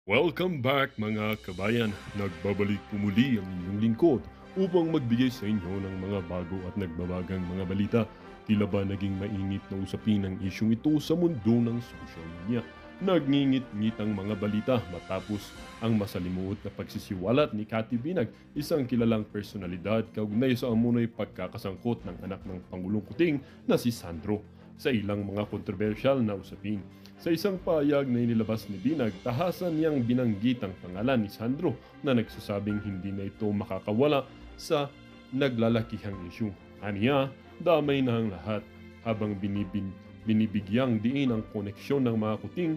Welcome back mga kabayan. Nagbabalik po muli ang inyong lingkod upang magbigay sa inyo ng mga bago at nagbabagang mga balita. Tila ba naging mainit na usapin ang isyong ito sa mundo ng social media. Nagngingit-ngit ang mga balita matapos ang masalimuot na pagsisiwalat ni Cathy Binag, isang kilalang personalidad kaugnay sa amunoy pagkakasangkot ng anak ng Pangulong Kuting na si Sandro sa ilang mga kontrobersyal na usapin. Sa isang pahayag na inilabas ni Binag, tahasan niyang binanggit ang pangalan ni Sandro na nagsasabing hindi na ito makakawala sa naglalakihang isyu. Aniya, damay na ang lahat habang binibigyang diin ang koneksyon ng mga kuting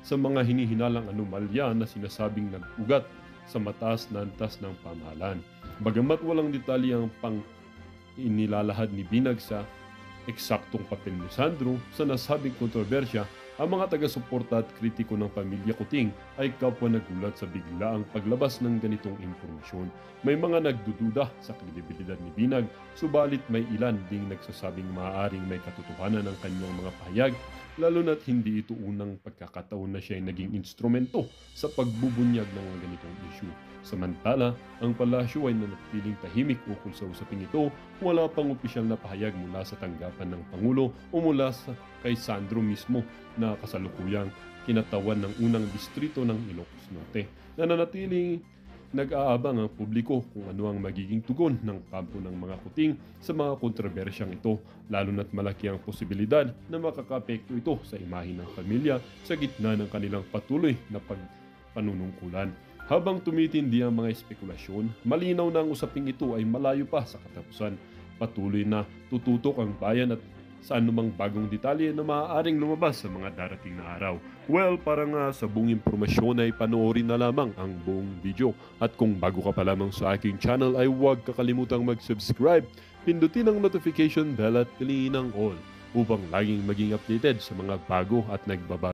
sa mga hinihinalang anomalya na sinasabing nag-ugat sa mataas na antas ng pamahalaan. Bagamat walang detalye ang inilalahad ni Binag sa eksaktong papel ni Sandro sa nasabing kontrobersya, ang mga taga-suporta at kritiko ng pamilya Kuting ay kapwa nagulat sa biglaang paglabas ng ganitong impormasyon. May mga nagdududa sa kredibilidad ni Binag, subalit may ilan ding nagsasabing maaaring may katotohanan ng kanyang mga pahayag, lalo na't hindi ito unang pagkakataon na siya ay naging instrumento sa pagbubunyag ng mga ganitong issue. Samantala, ang palasyo ay nanatiling tahimik ukol sa usaping ito, wala pang opisyal na pahayag mula sa tanggapan ng Pangulo o mula kay Sandro mismo na kasalukuyang kinatawan ng unang distrito ng Ilocos Norte. Nananatiling nag-aabang ang publiko kung ano ang magiging tugon ng kampo ng mga kuting sa mga kontrobersyang ito, lalo na't malaki ang posibilidad na makakapekto ito sa imahe ng pamilya sa gitna ng kanilang patuloy na pagpanunungkulan. Habang tumitindi ang mga espekulasyon, malinaw na ang usaping ito ay malayo pa sa katapusan. Patuloy na tututok ang bayan at sa anumang bagong detalye na maaaring lumabas sa mga darating na araw. Well, para nga sa buong impormasyon ay panoorin na lamang ang buong video. At kung bago ka pa lamang sa aking channel ay huwag kakalimutang mag-subscribe, pindutin ang notification bell at piliin ang all upang laging maging updated sa mga bago at